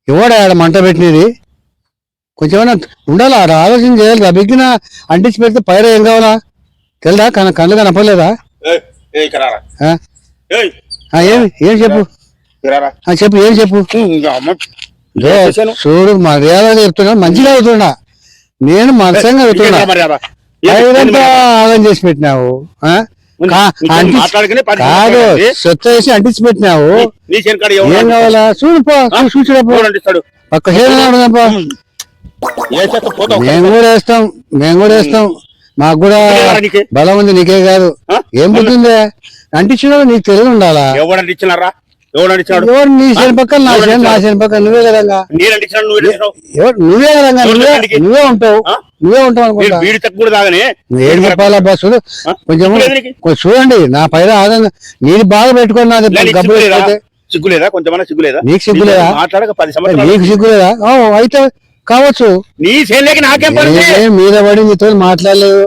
ఎవడ ఆడ మంట పెట్టినది కొంచెం ఉండాలా ఆడ ఆలోచన చేయాలి బిగ్గిన అంటించి పెడితే పైర ఏం కావాలా తెలదా కళ్ళు కనపడలేదా ఏం చెప్పు చెప్పు ఏం చెప్పు చూడు మర్యాద చెప్తున్నా మంచిగా అవుతున్నా నేను మనసంగా అవుతున్నా ఆగం చేసి పెట్టినావు కాదు స్వచ్ఛ చేసి అంటించి పెట్టినావు ఏం కావాలా చూసినప్పు పక్క మేము కూడా వేస్తాం మాకు కూడా బలం ఉంది నీకే కాదు ఏం పుట్టిందే అంటించిన నీకు తెలివి ఉండాలా ఎవరు నీ చేను పక్కన నా చేను పక్కన నువ్వే కదంగా నువ్వే ఉంటావు అనుకుంటా ఏడు రూపాయల బస్సు కొంచెం చూడండి నా పైన ఆదంగా నీది బాగా పెట్టుకుని నాది సిగ్గులేదా కొంచెం సిగ్గులేదా నీకు సిగ్గులేదా నీకు సిగ్గులేదా అయితే కావచ్చు నీ చేనులోకి నాకేం మీద పడి నీతో మాట్లాడలేదు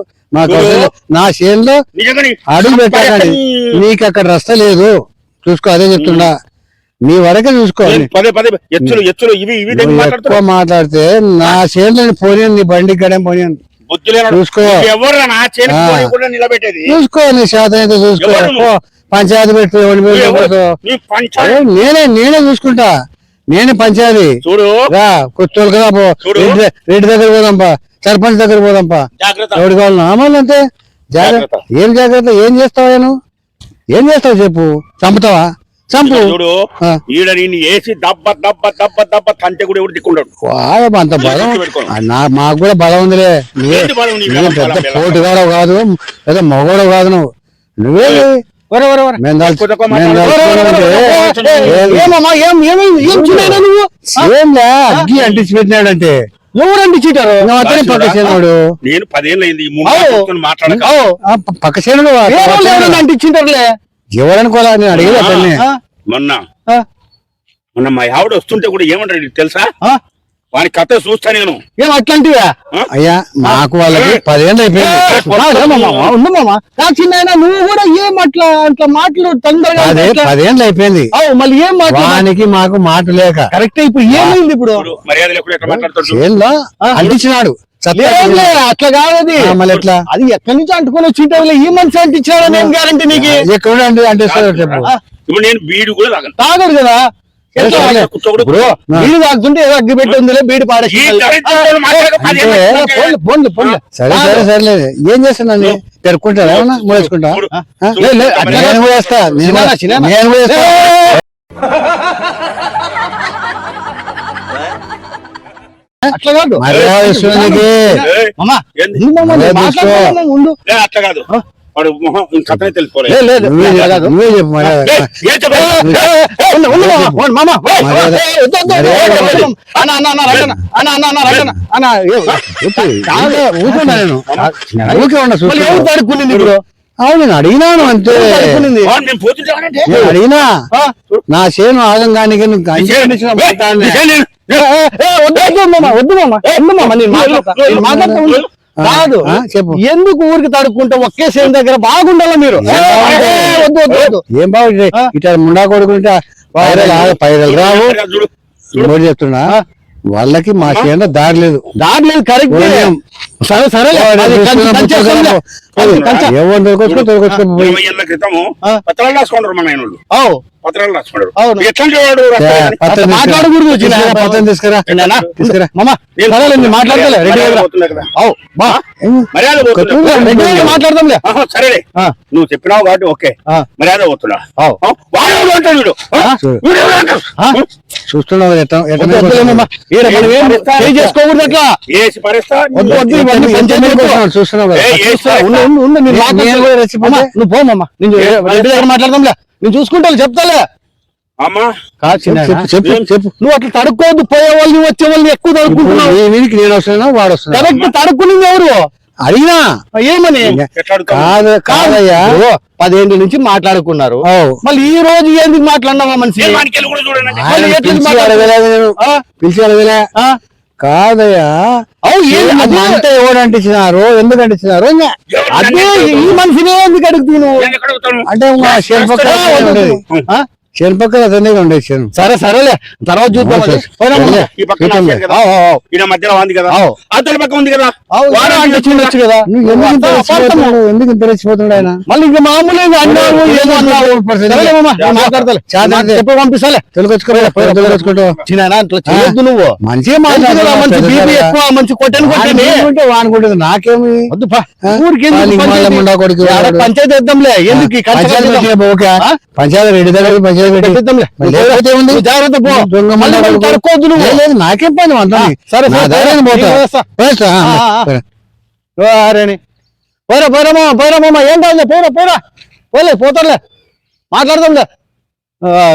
నా చేనులో అడుగు పెట్టాలండి నీకు అక్కడ రస్తా లేదు చూసుకో అదే చెప్తున్నా నీ వరకే చూసుకోవాలి ఎక్కువ మాట్లాడితే నా చేనులో పోనీ నీ బండి గడేం పోనీ చూసుకో నీ శాతం అయితే చూసుకో పంచాయతీ పెట్టు నేనే చూసుకుంటా నేనే పంచాయతీ కూర్చోలు కదా రెడ్డి దగ్గర పోదాంపా సర్పంచ్ దగ్గర పోదాంపా ఎవడు కావాలి అమలు అంతే జాగ్రత్త ఏం జాగ్రత్త ఏం చేస్తావా నువ్వు ఏం చేస్తావు చెప్పు చంపుతావా చంపు అంత బలం మాకు కూడా బలం ఉందిలే నువ్వే పెద్ద పోటుగాడవు కాదు లేదా మగోడవు కాదు నువ్వే అగ్గి అంటించి పెట్టినాడంటే ఎవరు అంటించారు పక్క చేనుడు నేను 10 ఏళ్ళైంది పక్క చేనుడు అంటించింటారులే ఎవరనుకోవాలా నేను అడిగేది అతన్ని మొన్న మా ఆవిడ వస్తుంటే కూడా ఏమంటాడు తెలుసా వాని కథ చూస్తా నేను ఏం అట్లాంటివా అయ్యా మాకు వాళ్ళకి 10 ఏళ్ళు అయిపోయింది చిన్న నువ్వు కూడా ఏం అట్లా మాటలు తొందరగా 10 ఏళ్ళు అయిపోయింది మళ్ళీ ఏం వానికి మాకు మాట లేక కరెక్ట్ ఇప్పుడు ఏమైంది ఇప్పుడు మర్యాద లేకుండా ఎట్లా మాట్లాడతాడు చేనులో అంటించినాడు అట్లా కాదు అది మళ్ళీ ఎట్లా అది ఎక్కడి నుంచి అంటుకొని వచ్చింటే ఈ మనిషి అంటించాడని ఏం గ్యారంటీ నీకు ఎక్కడ అంటిస్తాడు ఇప్పుడు నేను బీడు కూడా తాగడు కదా బీడు తాగుతుంటే ఏదో అగ్గి పెట్టి ఉందిలే బీడు పాడేసి సరే సరేలేదు ఏం చేస్తున్నాను పెరుక్కుంటా ఏమన్నా మూడేసుకుంటా నేను కూడా వేస్తా నేను కూడా వేస్తా అట్లా కాదు అట్లా కాదు వాడు మొహం కథనే తెలుసుకోలేదు నువ్వే చెప్పు పడుకునింది ఇప్పుడు అవును నేను అడిగినాను అంతే అడిగినా నా చేను ఆగంగానే వద్దు కాదు చెప్పు ఎందుకు ఊరికి తడుక్కుంటా ఒకే చేను దగ్గర బాగుండాలా మీరు ఏం బాగుంది ఇట్లా ముండా కొడుకుంటే పైరలు రావు చెప్తున్నా వాళ్ళకి మా చేను దారి లేదు కరెక్ట్ సరే సరే పత్రాలు రాసుకుంటారు మన పత్రాలు రాసుకున్నాడు మాట్లాడకూడదు పత్రం తీసుకురా మాట్లాడదాంలే సరే నువ్వు చెప్పినావు కాబట్టి ఓకే మర్యాద పోతున్నా చూస్తున్నావు చేసుకోకూడదు అట్లా చూస్తున్నావు నువ్వు పోమమ్మా నేను మాట్లాడదాంలే నేను చూసుకుంటాను చెప్తాలే చెప్పు నువ్వు అట్లా తడుక్కోవద్దు పోయే వాళ్ళని వచ్చే వాళ్ళని ఎక్కువ తడుక్కుంటున్నావు నేను వస్తున్నా వాడు వస్తున్నా కరెక్ట్ తడుక్కునింది ఎవరు అడిగినా ఏమని కాదయ్యా 10 ఏళ్ళ నుంచి మాట్లాడుకున్నారు మళ్ళీ ఈ రోజు ఎందుకు మాట్లాడినావా మనిషి పిలిచి అడగలే కాదయ్యా అంటే ఎవరు అంటించినారు ఎందుకు అంటించినారు అదే ఈ మనిషినే ఎందుకు అడుగుతున్నావు అంటే చేను పక్కన అతనే ఉండే చేను. సరే సరేలే తర్వాత చూద్దాం. ఈ పక్కన నా చేను కదా. ఈయన మధ్యలో ఉంది కదా, అతని పక్క ఉంది కదా, వాడు అంటే చూడొచ్చు కదా. నువ్వు ఎందుకు ఇంత రెచ్చిపోతున్నాడు ఆయన? మళ్ళీ ఇంకా మామూలుగా అన్నావు ఏదో అన్నావు. ఎప్పుడు పంపిస్తాలే తెలుకొచ్చుకుంటూ నువ్వు మంచిగా మాట్లాడుతున్నా. మంచి బీపీ ఎక్కువ, మంచి కొట్టని వానుకుంటుంది. నాకేమి ఊరికి పంచాయతీ వేద్దాంలే. ఎందుకు పంచాయతీ రెడ్డి దగ్గర పంచాయతీ పెట్టిద్దాంలే. జాగ్రత్త పో. తడుకోవద్దు నువ్వు. లేదు నాకేం పని అంతా. సరే పోరా పోరామా పోరామా. ఏం కాదులే, పోరా పోరా పోలే పోతారులే, మాట్లాడదాంలే.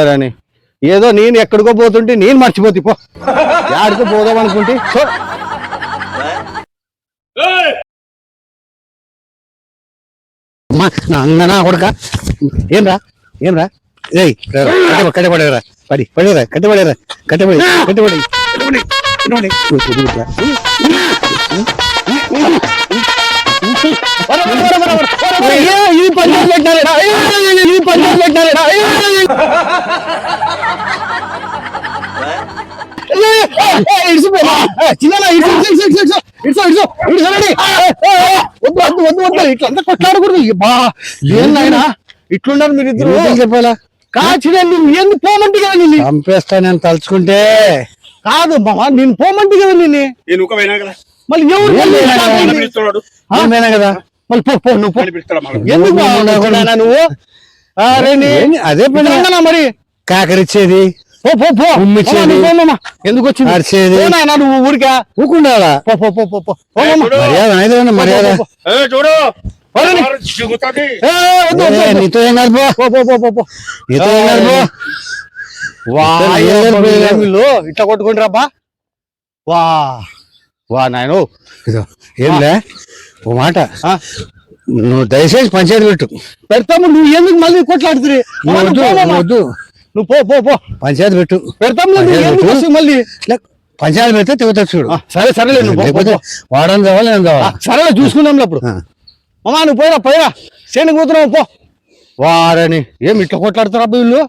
రాని ఏదో నేను ఎక్కడికో పోతుంటే నేను మర్చిపోతే పో. యాడికో పోదాం అనుకుంటే అంగనా కొడక. ఏమ్రా ఏమ్రా ఏయ్ కట్టపడేరా పడి పడేరా కట్టపడేరా కట్టపడి కట్టపడి ఈ పంచాయతీ పెట్టినారేడా, ఈ పంచాయతీ పెట్టినారేడా. ఇట్లంతా కొట్లాడకూడదు. బా ఏం నాయనా ఇట్లున్నారు మీరు ఇద్దరు. చెప్పాలా కాచిన నువ్వు ఎందుకు పోమంటే కదా నిన్ను చంపేస్తా నేను తలుచుకుంటే. కాదు బాబా నేను పోమంటే కదా నిన్ను. మళ్ళీ ఎవరు కదా. మళ్ళీ పో పో నువ్వు ఎందుకు నువ్వు అదే పని మరి కాకరిచ్చేది ఎందుకు వచ్చింది అరిచేది. నువ్వు ఊరికా ఊకుండాలా. మర్యాద మర్యాద నీతో ఏం కాదు. నీతో ఏం కాదు. వీళ్ళు ఇట్లా కొట్టుకుంటారా అబ్బా. వా వా నాయన ఏంలే ఓ మాట. నువ్వు దయచేసి పంచాయతీ పెడతాము. నువ్వు ఎందుకు మళ్ళీ కొట్లాడుతుంది. వద్దు నువ్వు పో పో పో పంచాయతీ పెట్టు. పెడతాం మళ్ళీ పంచాయతీ పెడితే తిరుగుతాడు చూడు. సరే సరేలే నువ్వు వాడని కావాలి నేను కావాలి. సరేలే చూసుకుందాం అప్పుడు. అమ్మా నువ్వు పోయిరా పోయిరా చేనుకు పోతున్నావు పో. వారని ఏమి ఇట్లా కొట్లాడుతారా వీళ్ళు.